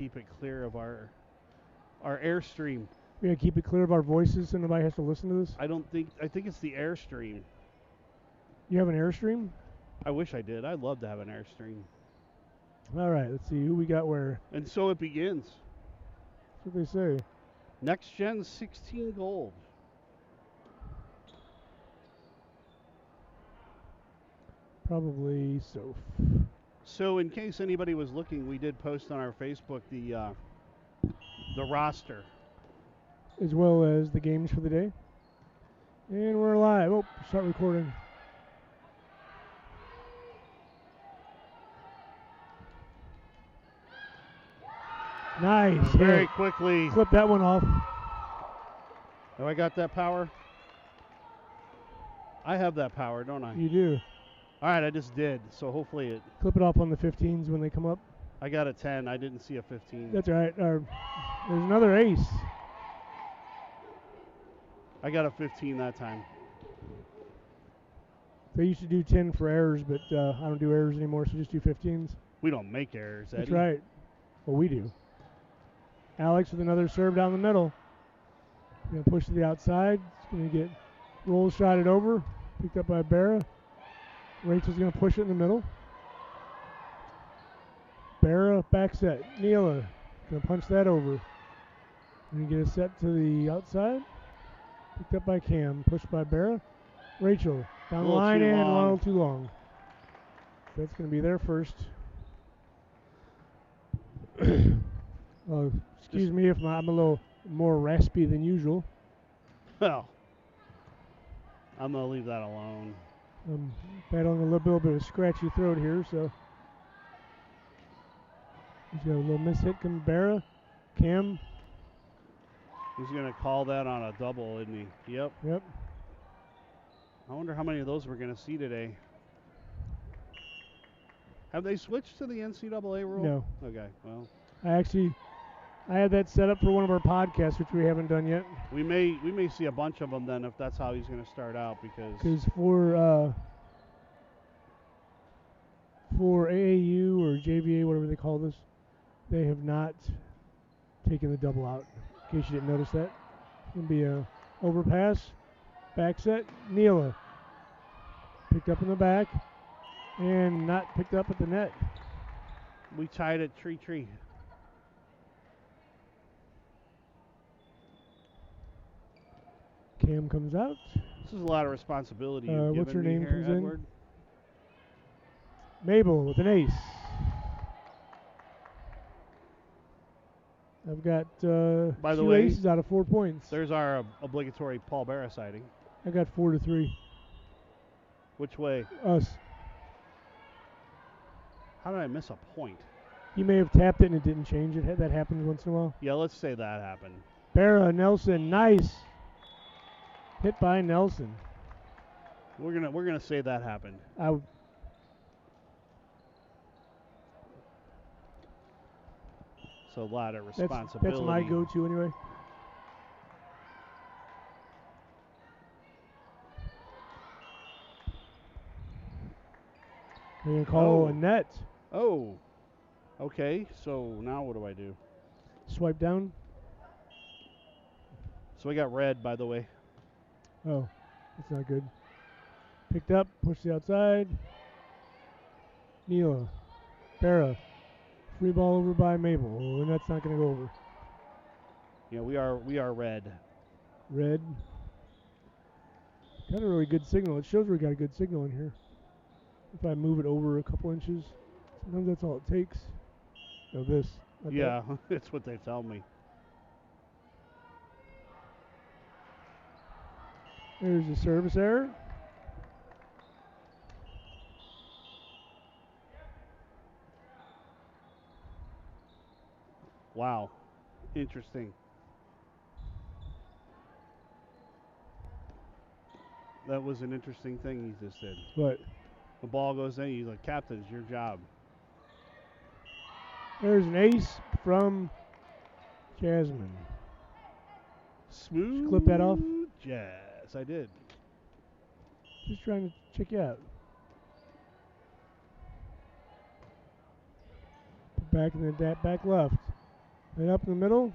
keep it clear of our airstream. We gotta keep it clear of our voices so nobody has to listen to this. I think it's the airstream. You have an Airstream? I wish I did. I'd love to have an airstream. All right, let's see who we got where. And so it begins. That's what they say. Next Gen 16 gold. Probably so. So in case anybody was looking, we did post on our Facebook the roster. As well as the games for the day. And we're live. Oh, start recording. Nice. Very hit. quickly. Clip that one off. Have I got that power? I have that power, don't I? You do. All right, I just did. So hopefully it. Clip it off on the 15s when they come up. I got a 10. I didn't see a 15. That's all right. There's another ace. I got a 15 that time. They used to do 10 for errors, but I don't do errors anymore, so just do 15s. We don't make errors, Eddie. That's right. Well, we do. Alex with another serve down the middle. Going to push to the outside. It's going to get roll shotted over. Picked up by Barra. Rachel's going to push it in the middle. Barra back set. Neela going to punch that over. Going to get a set to the outside. Picked up by Cam. Pushed by Barra. Rachel down the line and a little too long. That's going to be their first. Excuse me if I'm a little more raspy than usual. Well, I'm going to leave that alone. I'm battling a little bit of a scratchy throat here, so. He's got a little miss hit from Barra. Cam. He's going to call that on a double, isn't he? Yep. Yep. I wonder how many of those we're going to see today. Have they switched to the NCAA rule? No. Okay, well. I had that set up for one of our podcasts, which we haven't done yet. We may see a bunch of them then if that's how he's going to start out because for AAU or JVA, whatever they call this, they have not taken the double out. In case you didn't notice that, it's going to be a overpass, back set, Neela picked up in the back and not picked up at the net. We tied it tree. Cam comes out. This is a lot of responsibility. What's her name here, comes Edward? in? Mabel with an ace. I've got By the two way, aces out of 4 points. There's our obligatory Paul Barra sighting. I got 4-3. Which way? Us. How did I miss a point? You may have tapped it and it didn't change it. That happens once in a while. Yeah, let's say that happened. Barra, Nelson, nice. Hit by Nelson. We're gonna say that happened. So a lot of responsibility. That's my go-to anyway. They're gonna call a net. Oh. Okay. So now what do I do? Swipe down. So we got red, by the way. Oh, that's not good. Picked up, pushed the outside. Neela, Barra, free ball over by Mabel, and that's not going to go over. Yeah, we are red. Red. Got a really good signal. It shows we got a good signal in here. If I move it over a couple inches, sometimes that's all it takes. Oh, this. Yeah, that's what they tell me. There's a service error. Wow. Interesting. That was an interesting thing he just did. What? The ball goes in, he's like, Captain, it's your job. There's an ace from Jasmine. Smooth. Just clip that off. Yes, I did. Just trying to check you out. Back in the back left. And up in the middle.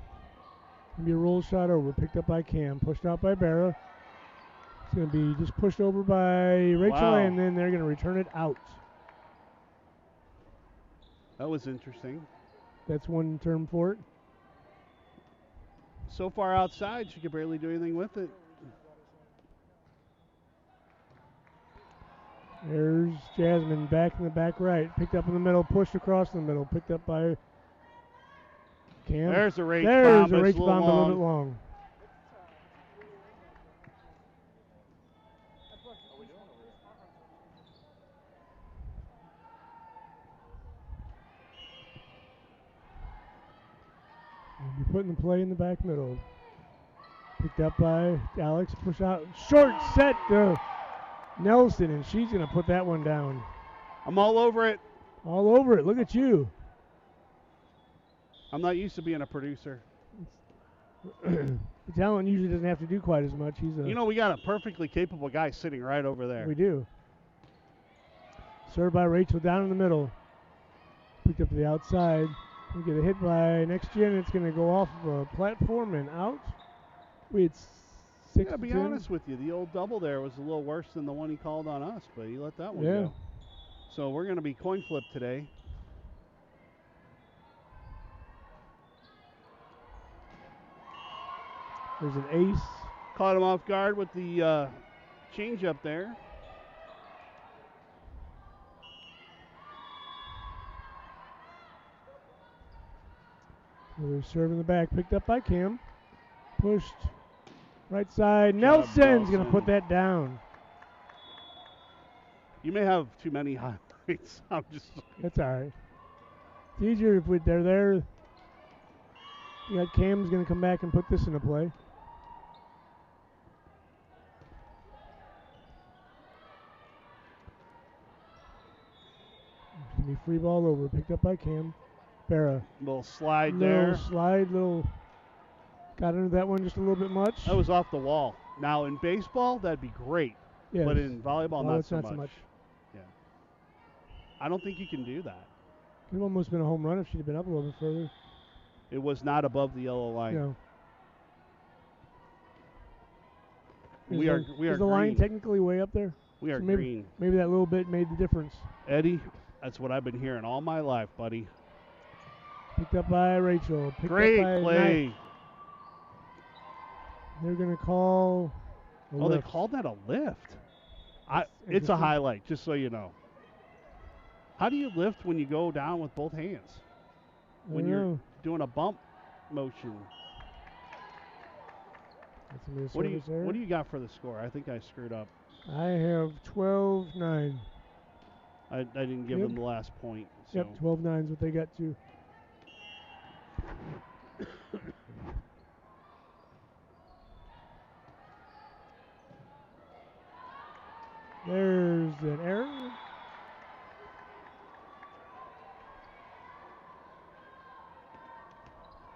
Gonna be a roll shot over. Picked up by Cam. Pushed out by Barra. It's going to be just pushed over by Rachel, Wow. and then they're going to return it out. That was interesting. That's one term for it. So far outside, she could barely do anything with it. There's Jasmine back in the back right. Picked up in the middle, pushed across the middle. Picked up by Cam. There's a Rach bomb. There's a Rach bomb, a little bit long. We'll be putting the play in the back middle. Picked up by Alex. Push out. Short set to Nelson, and she's going to put that one down. I'm all over it. All over it. Look at you. I'm not used to being a producer. Talon usually doesn't have to do quite as much. He's a. You know, we got a perfectly capable guy sitting right over there. We do. Served by Rachel down in the middle. Picked up to the outside. We get a hit by Next Gen. It's going to go off of a platform and out. We had 6 to be honest with you, the old double there was a little worse than the one he called on us, but he let that one go. So we're going to be coin flip today. There's an ace. Caught him off guard with the change up there. So they're serving the back. Picked up by Cam. Pushed right side. Nelson's going to put that down. You may have too many highlights. I'm just. That's all right. It's easier if they're there. You got Cam's going to come back and put this into play. It's going to be free ball over. Picked up by Cam. Barra. Little slide there. Got into that one just a little bit much. That was off the wall. Now, in baseball, that'd be great. Yes. But in volleyball, not so much. Yeah. I don't think you can do that. It would almost been a home run if she'd have been up a little bit further. It was not above the yellow line. No. We are Is the line technically way up there? We are green. Maybe that little bit made the difference. Eddie, that's what I've been hearing all my life, buddy. Picked up by Rachel. Great play. Knight. They're going to call a lift. They called that a lift. It's a highlight, just so you know. How do you lift when you go down with both hands? When you're doing a bump motion. What do you got for the score? I think I screwed up. I have 12-9. I didn't give them the last point. So. Yep, 12-9 is what they got to. There's an error.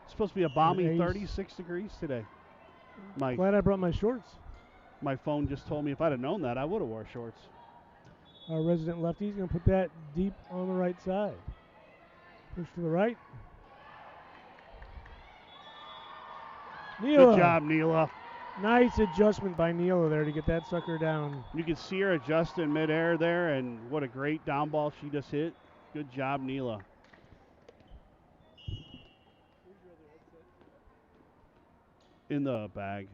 It's supposed to be a balmy 36 degrees today. Glad I brought my shorts. My phone just told me if I'd have known that, I would have wore shorts. Our resident lefty's going to put that deep on the right side. Push to the right. Neela. Good job, Neela. Nice adjustment by Neela there to get that sucker down. You can see her adjust in midair there, and what a great down ball she just hit. Good job, Neela. In the bag.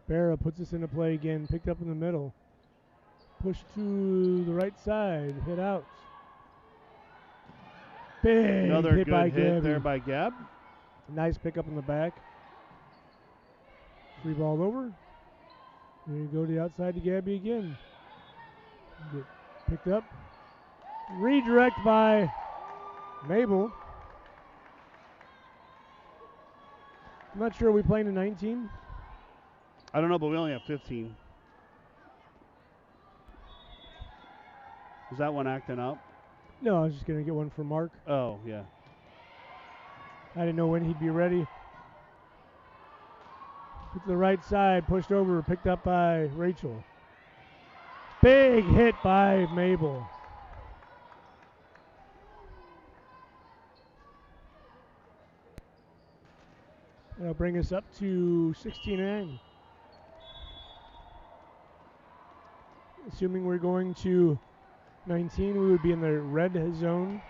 Barra puts this into play again. Picked up in the middle. Push to the right side. Hit out. Big Another hit good by hit Gabby. there by Gab. Nice pickup in the back. Free ball over. There you go to the outside to Gabby again. Get picked up. Redirect by Mabel. I'm not sure. Are we playing a 19? I don't know, but we only have 15. Is that one acting up? No, I was just going to get one for Mark. Oh, yeah. I didn't know when he'd be ready. To the right side, pushed over, picked up by Rachel. Big hit by Mabel. That'll bring us up to 16-9. Assuming we're going to 19, we would be in the red zone.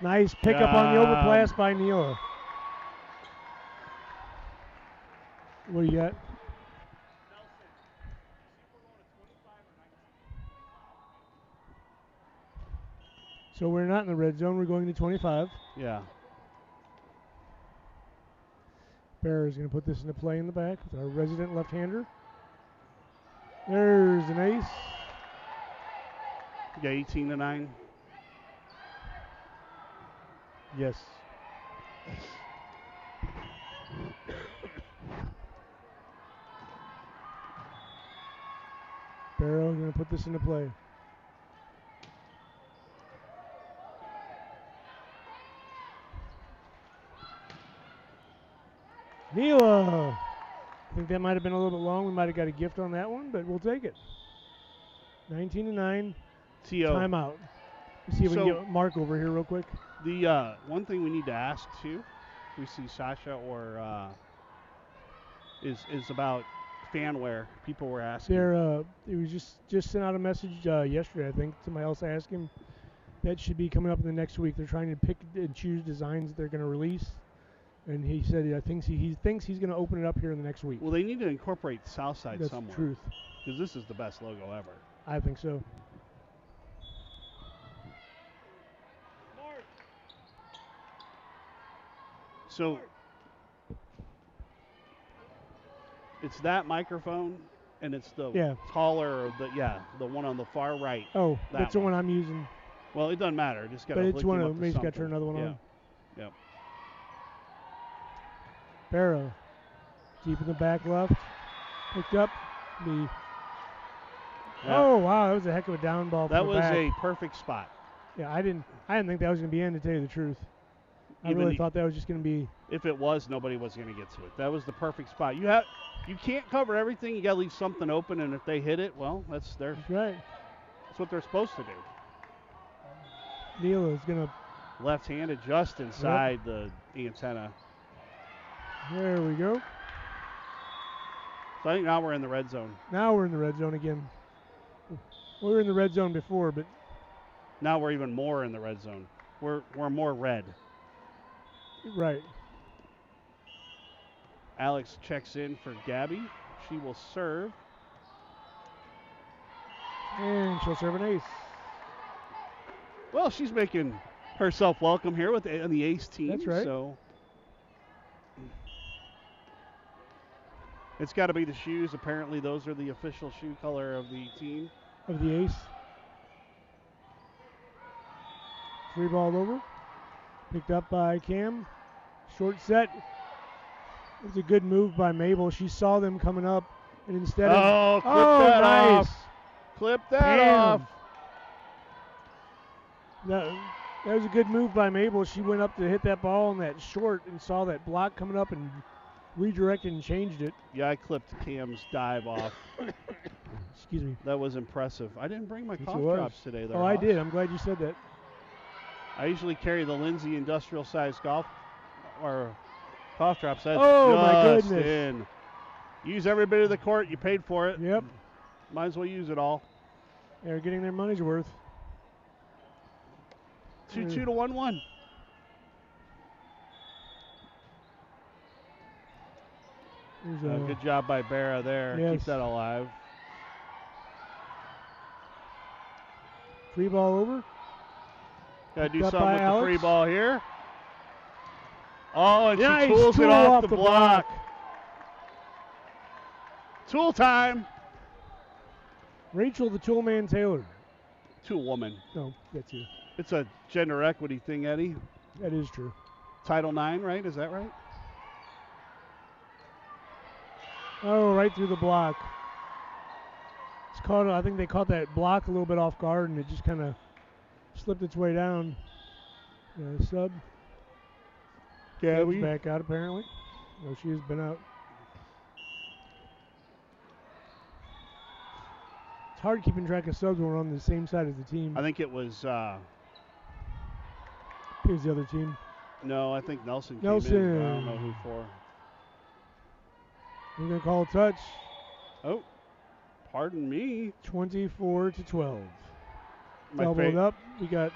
Nice pickup on the overpass by Neela. What do you got? So we're not in the red zone. We're going to 25. Yeah. Bear is going to put this into play in the back with our resident left-hander. There's an ace. Yeah, 18-9. Yes. Barrow going to put this into play. Neela. I think that might have been a little bit long. We might have got a gift on that one, but we'll take it. 19-9. T.O. Timeout. Let's see if we can get Mark over here real quick. The one thing we need to ask too, if we see Sasha or is about fanware. People were asking. It was just sent out a message yesterday. I think somebody else asked him. That should be coming up in the next week. They're trying to pick and choose designs that they're going to release. And he said he thinks he's going to open it up here in the next week. Well, they need to incorporate Southside somewhere. That's the truth. Because this is the best logo ever. I think so. So it's that microphone, and it's the taller, the one on the far right. Oh, that's the one I'm using. Well, it doesn't matter. Just got to. But it's one of them. Maybe got to turn another one on. Yep. Barrow, deep in the back left, picked up the. Yep. Oh wow, that was a heck of a down ball. That was back. A perfect spot. Yeah, I didn't think that was going to be in, to tell you the truth. I really thought that was just going to be. If it was, nobody was going to get to it. That was the perfect spot. You can't cover everything. You got to leave something open, and if they hit it, well, that's right. That's what they're supposed to do. Neela is going to. Left-handed, just inside the antenna. There we go. So I think now we're in the red zone. Now we're in the red zone again. We were in the red zone before, but now we're even more in the red zone. We're more red. Right. Alex checks in for Gabby. She will serve. And she'll serve an ace. Well, she's making herself welcome here on the ace team. That's right. So it's got to be the shoes. Apparently, those are the official shoe color of the team. Of the ace. 3 ball over. Picked up by Cam. Short set. It was a good move by Mabel. She saw them coming up, and instead of clip that nice. Off. Clip that off. That was a good move by Mabel. She went up to hit that ball on that short and saw that block coming up and redirected and changed it. Yeah, I clipped Cam's dive off. Excuse me. That was impressive. I didn't bring my cough drops today, though. Oh, I did. I'm glad you said that. I usually carry the Lindsay industrial size cough drops. That's my just goodness. In. Use every bit of the court. You paid for it. Yep. Might as well use it all. They're getting their money's worth. 2-2 to 1-1. Good job by Barra there. Yes. Keep that alive. 3 ball over. Got to do something with the free ball here. Oh, and nice. She tools it off the block. block. Tool time. Rachel the Toolman Taylor. Tool woman. No, that's you. It's a gender equity thing, Eddie. That is true. Title IX, right? Is that right? Oh, right through the block. It's caught. I think they caught that block a little bit off guard, and it just kind of slipped its way down. Sub. Gabby back out apparently. No, she has been out. It's hard keeping track of subs when we're on the same side as the team. I think it was. Here's the other team. No, I think Nelson came Nelson. in. I don't know who for. We're going to call a touch. Oh, pardon me. 24-12. My Doubled up. We got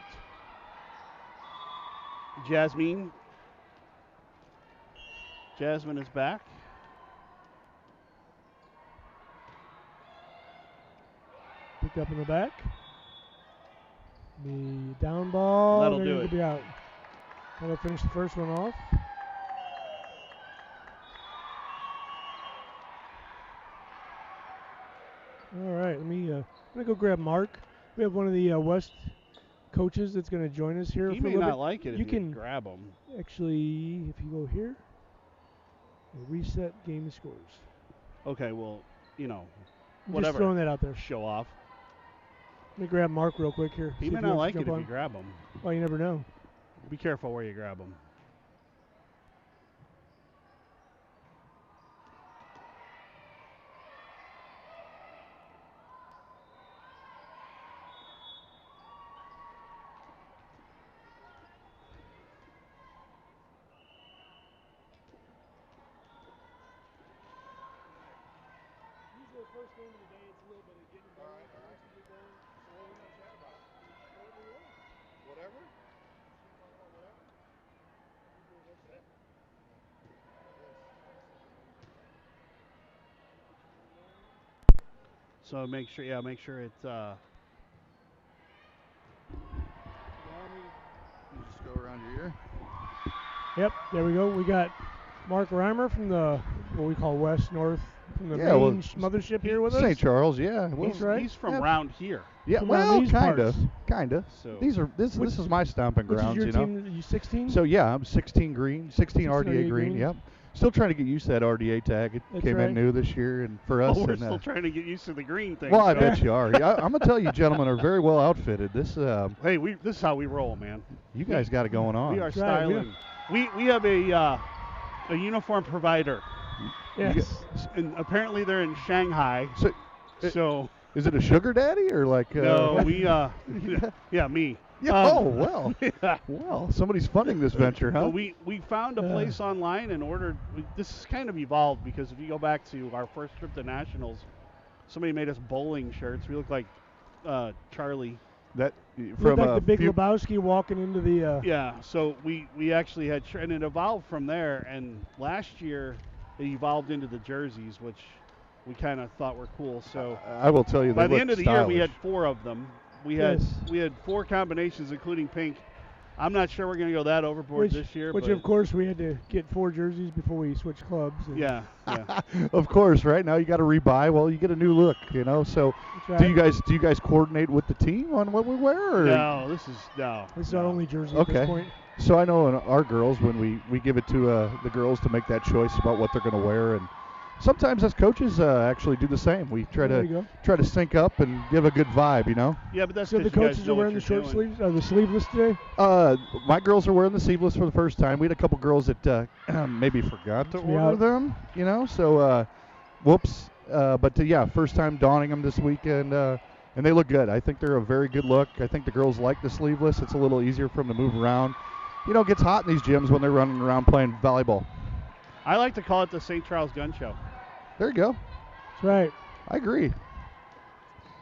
Jasmine. Jasmine is back. Picked up in the back. The down ball. That'll They're do gonna it. Be out. That'll finish the first one off. All right, I'm gonna go grab Mark. We have one of the West coaches that's gonna join us here. He for may a little not bit. like it You if can you grab him. Actually, if you go here, reset game scores. Okay, well, I'm whatever. just throwing that out there. Show off. Let me grab Mark real quick here. He see may if not wants like to it jump if you grab him. Oh, you never know. Be careful where you grab him. First game of the day, it's a little bit of getting going. All right. Once you get going, so what are we going to chat about? Whatever. Whatever? What's that? So make sure it's You just go around here. Yep, there we go. We got Mark Reimer from the what we call West North from the main mothership here with us. St. Charles, yeah. Well, right. He's from around here. Yeah, from well, kind of. So This is my stomping grounds, Which is your you know. team? You 16? So yeah, I'm 16 green, 16 RDA green. green. Yep. Still trying to get used to that RDA tag. It That's came right. in new this year, and for us, we're still trying to get used to the green thing. well, I bet you are. Yeah, I'm gonna tell you, gentlemen are very well outfitted. This, hey, this is how we roll, man. you guys got it going on. We are That's right, styling. We have a uniform provider. Yes. And apparently they're in Shanghai. So is it a sugar daddy or like? No, we yeah, me. Yeah, well. Yeah. Well, somebody's funding this venture, huh? Well, we found a place online and ordered. This has kind of evolved because if you go back to our first trip to nationals, somebody made us bowling shirts. We look like Charlie. That Looked like the Big Lebowski walking into the. Yeah, so we actually had, and it evolved from there. And last year, it evolved into the jerseys, which we kind of thought were cool. So I will tell you, by the end of the year, we stylish. had 4 of them. We had 4 combinations, including pink. I'm not sure we're going to go that overboard this year. Which, of course, we had to get 4 jerseys before we switched clubs. Yeah. Of course, right now you got to rebuy. Well, you get a new look, you know. So, right. do you guys coordinate with the team on what we wear? Or? No, this is our only jersey at this point. So I know in our girls, when we give it to the girls to make that choice about what they're going to wear, and sometimes as coaches actually do the same. We try to sync up and give a good vibe, you know. Yeah, but that's so the coaches are wearing the short sleeves, the sleeveless today. My girls are wearing the sleeveless for the first time. We had a couple girls that maybe forgot to order them, you know. So, whoops. But yeah, first time donning them this weekend, and they look good. I think they're a very good look. I think the girls like the sleeveless. It's a little easier for them to move around. You know, it gets hot in these gyms when they're running around playing volleyball. I like to call it the St. Charles Gun Show. There you go. That's right. I agree.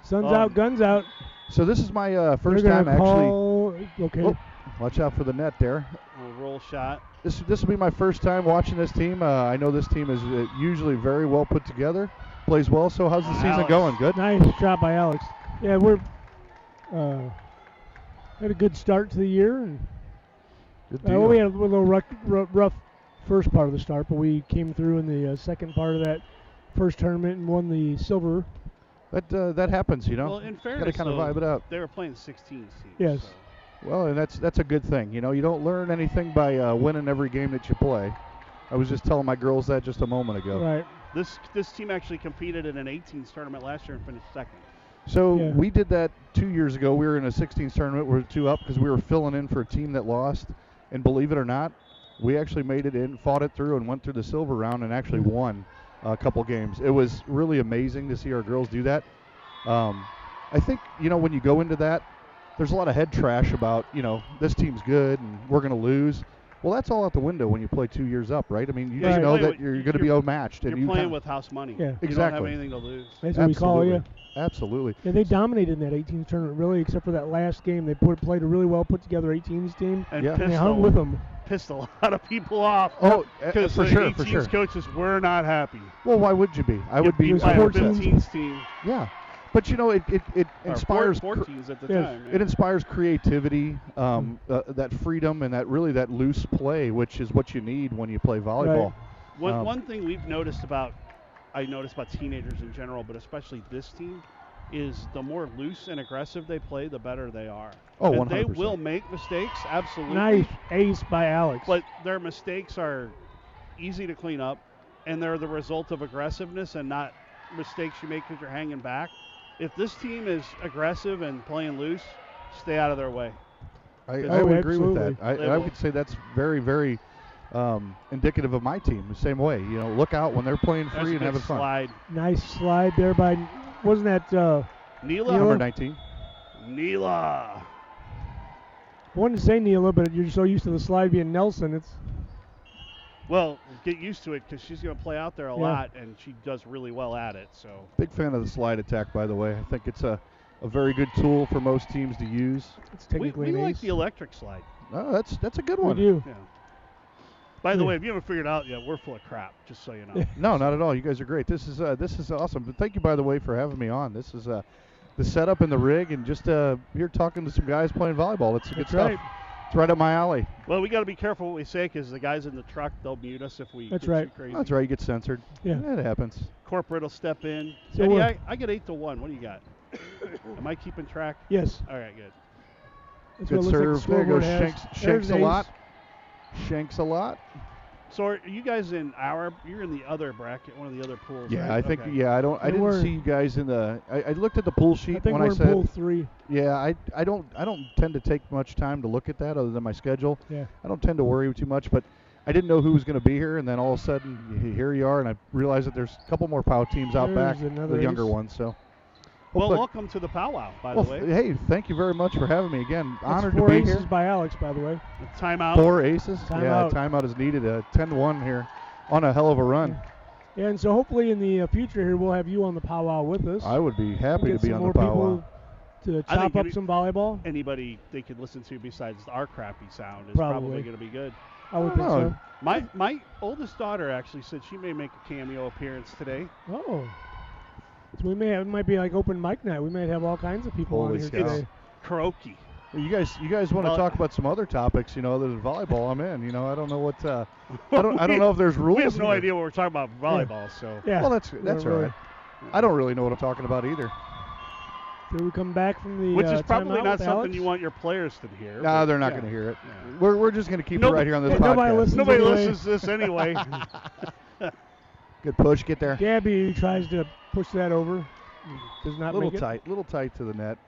Sun's out, guns out. So this is my first time actually. Okay. Oh, watch out for the net there. A roll shot. This will be my first time watching this team. I know this team is usually very well put together, plays well. So how's the season going? Good. Nice shot by Alex. Yeah, we're had a good start to the year, and we had a little rough first part of the start, but we came through in the second part of that first tournament and won the silver. That happens, you know. Well, in fairness, gotta kind of vibe it up. They were playing 16s teams. Yes. So. Well, and that's a good thing. You know, you don't learn anything by winning every game that you play. I was just telling my girls that just a moment ago. Right. This team actually competed in an 18s tournament last year and finished second. So we did that 2 years ago. We were in a 16s tournament. We were 2 up because we were filling in for a team that lost. And believe it or not, we actually made it in, fought it through, and went through the silver round and actually won a couple games. It was really amazing to see our girls do that. I think, you know, when you go into that, there's a lot of head trash about, you know, this team's good and we're going to lose. Well, that's all out the window when you play 2 years up, right? I mean, you Yeah, just you know play that with- you're going to be outmatched. And You're you playing kinda- with house money. Yeah. You don't have Exactly. anything to lose. That's what we call it. Yeah. Absolutely. Yeah, they dominated in that 18s tournament, really, except for that last game. They played a really well put together 18s team, And Yeah. and they hung with them. pissed a lot of people off. Oh, because for the sure, 18s for sure. coaches were not happy. Well, why would you be? I would be. It was By a 14. 15s team. Yeah, but you know, it Or inspires 14s at the Yes. time. it inspires creativity, that freedom, and that loose play, which is what you need when you play volleyball. Right. One thing we've noticed I noticed about teenagers in general, but especially this team, is the more loose and aggressive they play, the better they are. Oh, And 100%. they will make mistakes, absolutely. Nice ace by Alex. But their mistakes are easy to clean up, and they're the result of aggressiveness and not mistakes you make because you're hanging back. If this team is aggressive and playing loose, stay out of their way. I would agree with absolutely. that. They I will. would say that's very, very indicative of my team. The same way, you know, look out when they're playing That's free a and good having fun. slide. Nice slide there by, wasn't that, Neela? Number 19. Neela. I wanted to say Neela, but you're so used to the slide being Nelson, it's, Well, get used to it because she's going to play out there a Yeah. lot, and she does really well at it. So Big fan of the slide attack, by the way. I think it's a very good tool for most teams to use. it's we technically an like ace. the electric slide. Oh, that's a good We one. do. Yeah. By the Yeah. way, if you haven't figured it out yet, we're full of crap. Just so you know. No, not at all. You guys are great. This is awesome. But thank you, by the way, for having me on. This is the setup and the rig, and just here talking to some guys playing volleyball. It's good That's stuff. right. It's right up my alley. Well, we got to be careful what we say because the guys in the truck, they'll mute us if we That's get right. too crazy. That's right. You get censored. Yeah. It happens. Corporate will step in. So Eddie, we're- I get 8-1. What do you got? Am I keeping track? Yes. All right, good. That's Good what it looks like the serve. There scoreboard goes has. Shanks There's a ace. lot. Shanks a lot. So are you guys you're in the other bracket, one of the other pools, Yeah, right? I think. Okay. Yeah, I didn't we're- see you guys in the. I looked at the pool sheet I think when we're I in said. pool 3. Yeah, I don't tend to take much time to look at that other than my schedule. Yeah. I don't tend to worry too much, but I didn't know who was going to be here, and then all of a sudden here you are, and I realized that there's a couple more PAO teams out There's back, another the younger ace. ones. So. Well, hopefully- welcome to the powwow, by well, the way. hey, thank you very much for having me again. That's Honored to 4 be aces here. by Alex, by the way. Timeout. 4 aces. Timeout. Timeout is needed. 10-1 here, on a hell of a run. Yeah, and so hopefully in the future here we'll have you on the powwow with us. I would be happy Get to be some on more the powwow. people to I chop think up some volleyball. Anybody they could listen to besides our crappy sound is Probably. probably going to be good. I would think so. My oldest daughter actually said she may make a cameo appearance today. Oh. So it might be like open mic night. We might have all kinds of people Holy on here cow. today. Karaoke. You guys want to Well, talk about some other topics, other than volleyball? I'm in. I don't know what. I don't know if there's rules. We have no here. idea what we're talking about volleyball, so. Yeah. Well, that's all really. right. I don't really know what I'm talking about either. So we come back from the Which is probably timeout not with something Alex. you want your players to hear. No, but they're not yeah. going to hear it. Yeah. We're just going to keep it Nobody- right here on this Yeah, podcast. nobody listens. Nobody Anyway. listens to this anyway. Good push. Get there. Gabby tries to push that over. Does not Little make tight. Little tight to the net.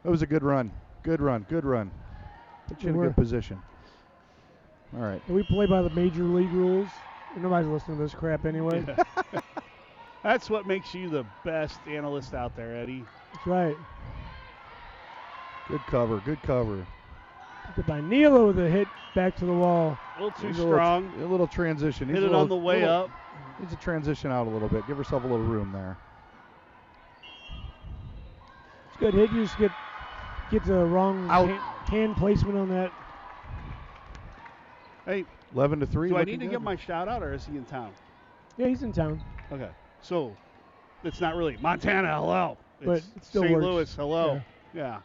That was a good run. Good run. Good run. Put you in a We're- good position. All right. it. We play by the major league rules. Nobody's listening to this crap anyway. That's what makes you the best analyst out there, Eddie. That's right. Good cover. Good cover. Good by Neela with a hit back to the wall. A little too Needs strong. A little transition. Hit Needs it a on the little- way little- up. Needs to transition out a little bit. Give herself a little room there. It's good hit. You just get the wrong Out. hand placement on that. Hey, 11-3. do I looking need to good. give my shout out or is he in town? Yeah, he's in town. Okay. So it's not really Montana, hello. But It's it still St. works. Louis, hello. Yeah.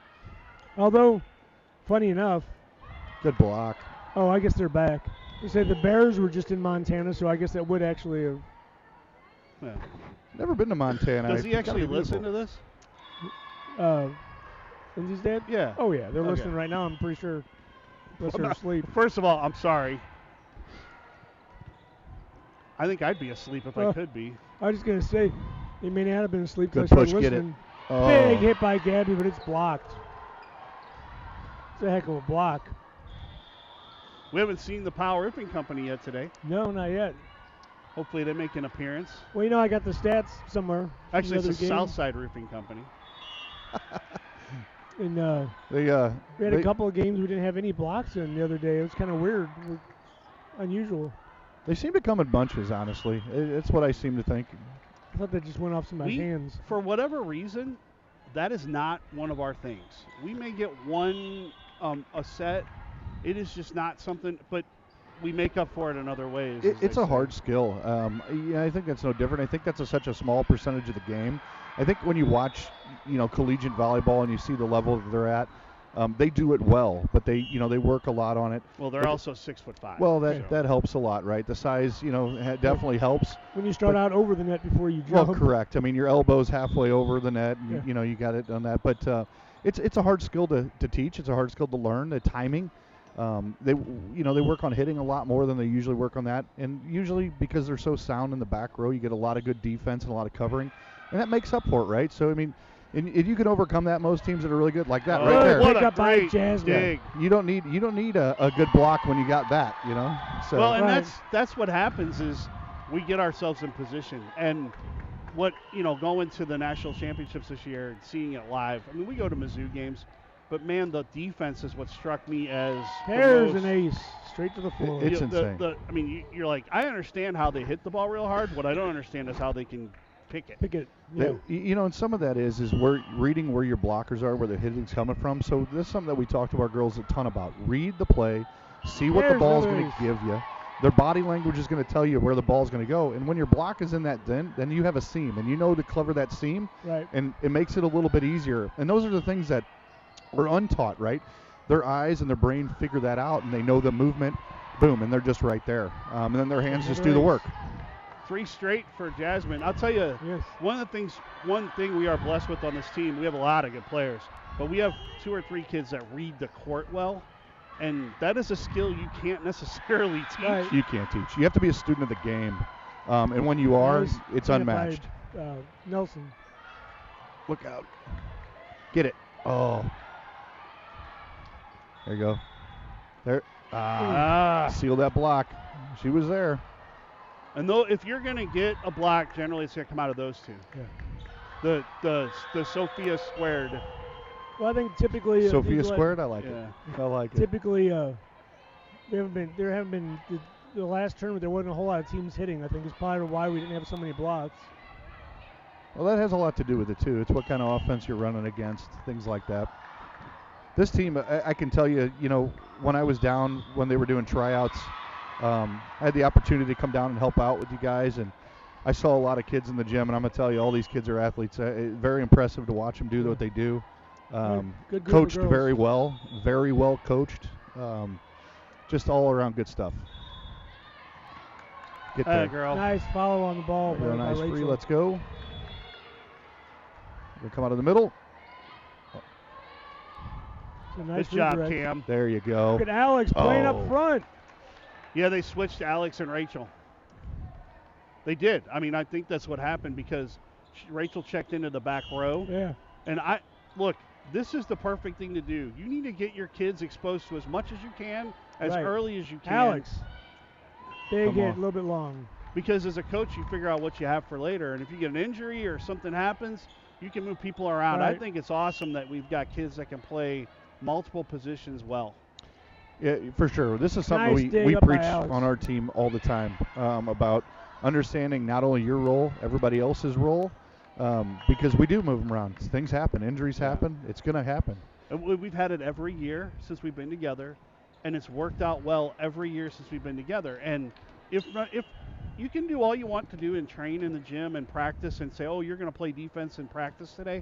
Although, funny enough, Good block. oh, I guess they're back. They said the Bears were just in Montana, so I guess that would actually have. Yeah. Never been to Montana. Does he It's gotta actually be listen beautiful. to this? Lindsay's dad? Yeah. Oh, yeah. They're Okay. listening right now, I'm pretty sure. Unless they're asleep. First of all, I'm sorry. I think I'd be asleep if I Oh. could be. I was just going to say, they may not have been asleep Good because I started push, get it. listening. Oh. Big hit by Gabby, but it's blocked. It's a heck of a block. We haven't seen the Power Roofing Company yet today. No, not yet. Hopefully they make an appearance. Well, I got the stats somewhere. from Actually, the it's the other game. Southside Roofing Company. And They we had a couple of games we didn't have any blocks in the other day. It was kind of weird, unusual. They seem to come in bunches, honestly. It's what I seem to think. I thought that just went off some of my hands. For whatever reason, that is not one of our things. We may get one a set. It is just not something, but we make up for it in other ways. It's a hard skill. I think that's no different. I think that's such a small percentage of the game. I think when you watch, collegiate volleyball and you see the level that they're at, they do it well, but they work a lot on it. Well, they're also 6'5". Well, that helps a lot, right? The size, definitely helps. When you start out over the net before you jump. Well, correct. I mean, your elbow's halfway over the net. And, you got it on that. But it's a hard skill to teach. It's a hard skill to learn. The timing. They work on hitting a lot more than they usually work on that. And usually because they're so sound in the back row, you get a lot of good defense and a lot of covering, and that makes up for it, right? So I mean. And you can overcome that. Most teams that are really good like that right there. What a great dig. You don't need a good block when you got that, So well, and that's what happens is we get ourselves in position. And what going to the national championships this year and seeing it live. I mean, we go to Mizzou games, but man, the defense is what struck me as there's an ace straight to the floor. It's insane. I mean, you're like, I understand how they hit the ball real hard. What I don't understand is how they can pick it. Yeah. And some of that is we're reading where your blockers are, where the hitting's coming from. So this is something that we talk to our girls a ton about. Read the play, see what the ball's going to give you. Their body language is going to tell you where the ball's going to go. And when your block is in that then you have a seam, and you know to cover that seam. Right. And it makes it a little bit easier. And those are the things that are untaught, right? Their eyes and their brain figure that out, and they know the movement, boom, and they're just right there. And then their hands just do the work. 3 straight for Jasmine. I'll tell you, one thing we are blessed with on this team, we have a lot of good players, but we have 2 or 3 kids that read the court well, and that is a skill you can't necessarily teach. Right. You can't teach. You have to be a student of the game, and when you are, it's unmatched. Nelson. Look out. Get it. Oh. There you go. There. Seal that block. She was there. And though if you're going to get a block, generally it's going to come out of those 2. Yeah. The Sophia squared. Well, I think typically Sophia squared. I like it. I like it. Typically, there haven't been the last tournament. There wasn't a whole lot of teams hitting. I think it's probably why we didn't have so many blocks. Well, that has a lot to do with it too. It's what kind of offense you're running against, things like that. This team, I can tell you, when I was down when they were doing tryouts. I had the opportunity to come down and help out with you guys, and I saw a lot of kids in the gym, and I'm going to tell you, all these kids are athletes. Very impressive to watch them do what they do. Good coached very well coached. Just all around good stuff. Get there. Girl. Nice follow on the ball. Real nice free. Let's go. We're going to come out of the middle. Nice good job, Cam. There you go. Look at Alex playing up front. Yeah, they switched Alex and Rachel. They did. I mean, I think that's what happened because Rachel checked into the back row. Yeah. And look, this is the perfect thing to do. You need to get your kids exposed to as much as you can, as early as you can. Alex. Big hit, a little bit long. Because as a coach, you figure out what you have for later. And if you get an injury or something happens, you can move people around. Right. I think it's awesome that we've got kids that can play multiple positions well. Yeah, for sure. This is something we preach on our team all the time about understanding not only your role, everybody else's role, because we do move them around. Things happen. Injuries happen. It's going to happen. And we've had it every year since we've been together, and it's worked out well every year since we've been together. And if you can do all you want to do and train in the gym and practice and say, oh, you're going to play defense in practice today,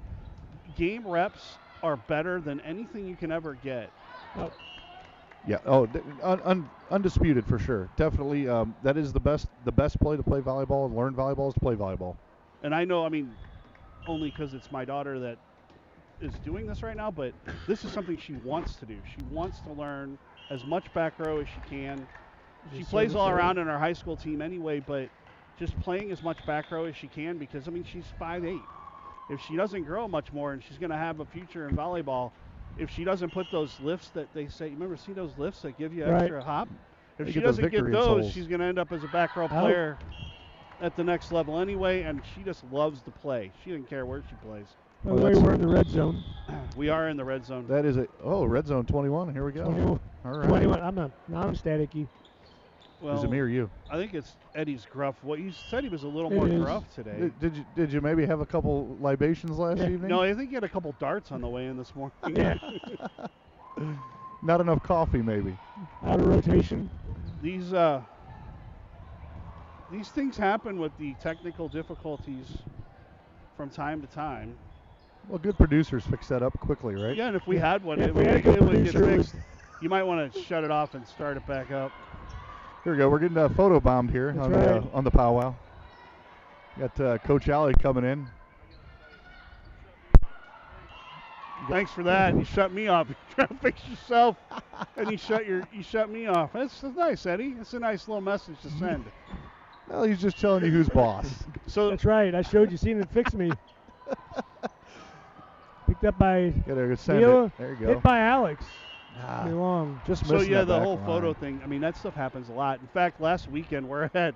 game reps are better than anything you can ever get. Yeah. Oh, undisputed for sure. Definitely, that is the best play to play volleyball and learn volleyball is to play volleyball. And I know, I mean, only because it's my daughter that is doing this right now, but this is something she wants to do. She wants to learn as much back row as she can. She plays all around in our high school team anyway, but just playing as much back row as she can because, I mean, she's 5'8". If she doesn't grow much more and she's going to have a future in volleyball, if she doesn't put those lifts that they say, remember, see those lifts that give you extra hop? If she doesn't get those, she's going to end up as a back row player at the next level anyway, and she just loves to play. She doesn't care where she plays. By the way, we're in the red zone. We are in the red zone. That is red zone 21. Here we go. 21. All right. 21. I'm staticky. Well, is it me or you? I think it's Eddie's gruff. What you said, he was a little more gruff today. Did you maybe have a couple libations last evening? No, I think he had a couple darts on the way in this morning. Yeah. Not enough coffee, maybe. Out of rotation. These things happen with the technical difficulties from time to time. Well, good producers fix that up quickly, right? Yeah, and if we had one, it would get fixed. You might want to shut it off and start it back up. Here we go. We're getting photo bombed here on the powwow. Got Coach Alley coming in. Thanks for that. You shut me off. You try to fix yourself, and you shut me off. That's nice, Eddie. It's a nice little message to send. Well, he's just telling you who's boss. So that's right. I showed you, seen it fix me. Picked up by Leo. There you go. Hit by Alex. Long. Just so yeah, the whole line. photo thing. I mean, that stuff happens a lot. In fact, last weekend we're at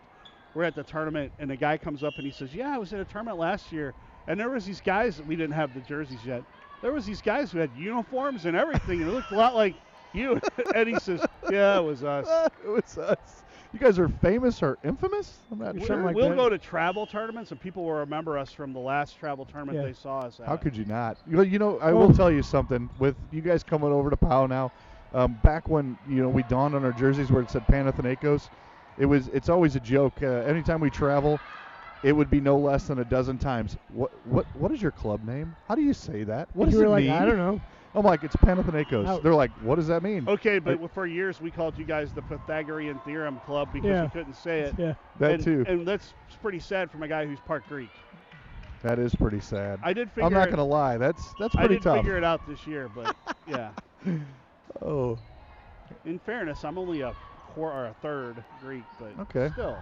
the tournament, and a guy comes up and he says, "Yeah, I was at a tournament last year, and there was these guys. We didn't have the jerseys yet. There was these guys who had uniforms and everything, and it looked a lot like you." And he says, "Yeah, it was us. It was us. You guys are famous or infamous? I'm not sure. We'll go to travel tournaments, and people will remember us from the last travel tournament they saw us at. How could you not? You know, I will tell you something. With you guys coming over to PAO now, back when we donned on our jerseys where it said Panathinaikos, it's always a joke. Anytime we travel, it would be no less than a dozen times. What is your club name? How do you say that? What does it mean? I don't know. I'm like, it's Panathinaikos. They're like, what does that mean? Okay, but for years we called you guys the Pythagorean Theorem Club because you couldn't say it. Yeah, too. And that's pretty sad from a guy who's part Greek. That is pretty sad. I did figure. I'm not gonna lie. That's pretty tough. I didn't figure it out this year, but yeah. Oh. In fairness, I'm only a third Greek, but still.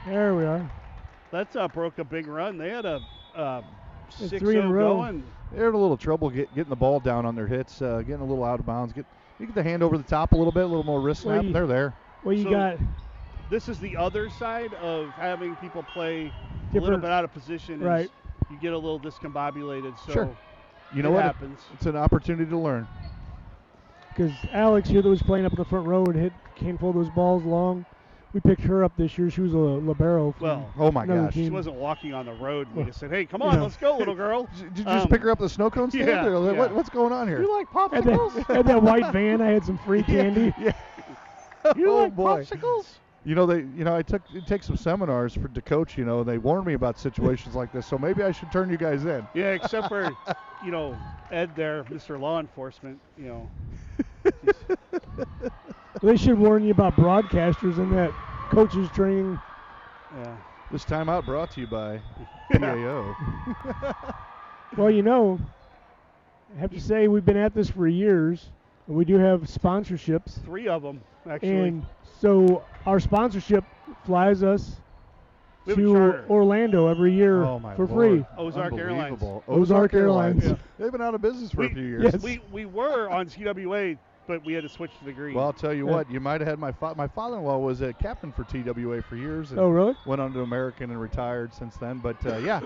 There we are. That's broke a big run. They had a 6-0 3 in a row. going. They had a little trouble getting the ball down on their hits, getting a little out of bounds. You get the hand over the top a little bit, a little more wrist snap, and they're there. Well, you got. This is the other side of having people play a little bit out of position. Right. You get a little discombobulated. So sure. You know what? Happens. It's an opportunity to learn. Because Alex here that was playing up in the front row and hit a handful of those balls long. We picked her up this year. She was a libero. Well, oh my gosh. She wasn't walking on the road. We just said, "Hey, come on, let's go, little girl." Did you just pick her up the snow cone stand? Yeah, What's going on here? You like popsicles? At that white van, I had some free candy. Yeah. You like popsicles? It takes some seminars to coach. They warn me about situations like this, so maybe I should turn you guys in. Yeah, except for, Ed there, Mr. Law Enforcement. They should warn you about broadcasters in that coaches training. Yeah. This timeout brought to you by PAO. Well, I have to say we've been at this for years, and we do have sponsorships. 3 of them, actually. And so our sponsorship flies us to Orlando every year for free. Ozark Airlines. Ozark Airlines. Yeah. They've been out of business for a few years. Yes. We were on TWA, but we had to switch to the green. Well, I'll tell you what. You might have had my father-in-law was a captain for TWA for years. And really? Went on to American and retired since then. But, yeah.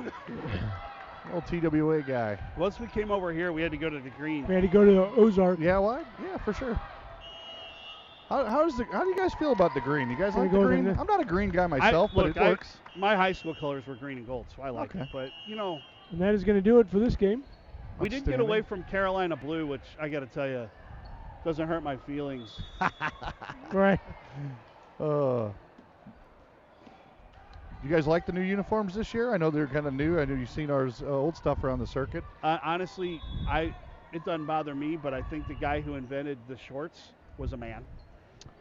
Old TWA guy. Once we came over here, we had to go to the green. We had to go to Ozark. Yeah, what? Yeah, for sure. How do you guys feel about the green? You guys like the green? I'm not a green guy myself, but it works. My high school colors were green and gold, so I like it. But, And that is going to do it for this game. We did get away from Carolina blue, which I got to tell you, doesn't hurt my feelings. Right. You guys like the new uniforms this year? I know they're kind of new. I know you've seen our old stuff around the circuit. Honestly, it doesn't bother me, but I think the guy who invented the shorts was a man.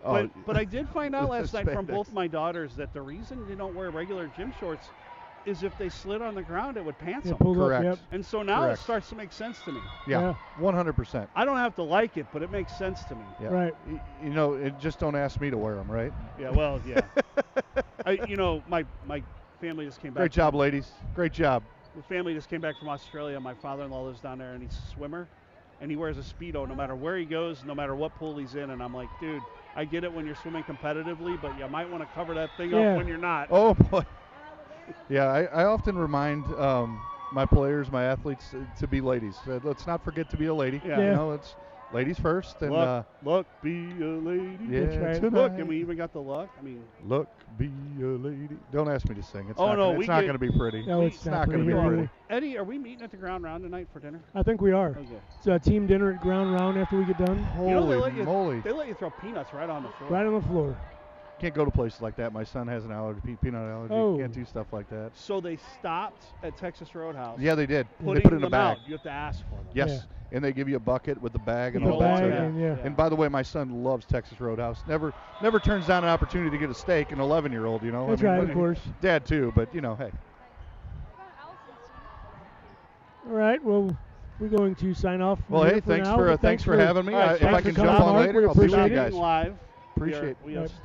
But I did find out last night from both my daughters that the reason they don't wear regular gym shorts is if they slid on the ground, it would pants them. Correct. Yep. And so now it starts to make sense to me. Yeah, 100%. I don't have to like it, but it makes sense to me. Yeah. Right. Just don't ask me to wear them, right? Yeah, well, yeah. My family just came back. Great job, ladies. Great job. The family just came back from Australia. My father-in-law lives down there, and he's a swimmer. And he wears a Speedo no matter where he goes, no matter what pool he's in. And I'm like, dude, I get it when you're swimming competitively, but you might want to cover that thing up when you're not. Oh, boy. Yeah, I often remind my players, my athletes, to be ladies. Let's not forget to be a lady. Yeah. You know, it's ladies first. And look, be a lady. yeah, right. tonight. Look, and we even got the look. I mean, Look, be a lady. Don't ask me to sing. It's Oh, not no, gonna, we it's not get- going to be pretty. No, it's not going to be pretty. pretty. Eddie, are we meeting at the Ground Round tonight for dinner? I think we are. Okay. It's a team dinner at Ground Round after we get done. You know, Holy moly. They let you throw peanuts right on the floor. Right on the floor. Can't go to places like that. My son has an allergy, peanut allergy. Oh. Can't do stuff like that. So they stopped at Texas Roadhouse. Yeah, they did. They Putting put it in a them bag. out. You have to ask for them. Yes. Yeah. And they give you a bucket with the bag and With all the that. bag So, and yeah. And by the way, my son loves Texas Roadhouse. Never turns down an opportunity to get a steak. An 11-year-old, you know. That's I mean, right, but of course. Dad too, but you know, hey. All right, well, we're going to sign off. Well, here hey, for thanks now, for but thanks for having me. All right, If thanks I for can coming, jump on Mark. later, We I'll be with you appreciate it. guys. Live. Appreciate. We have stopped.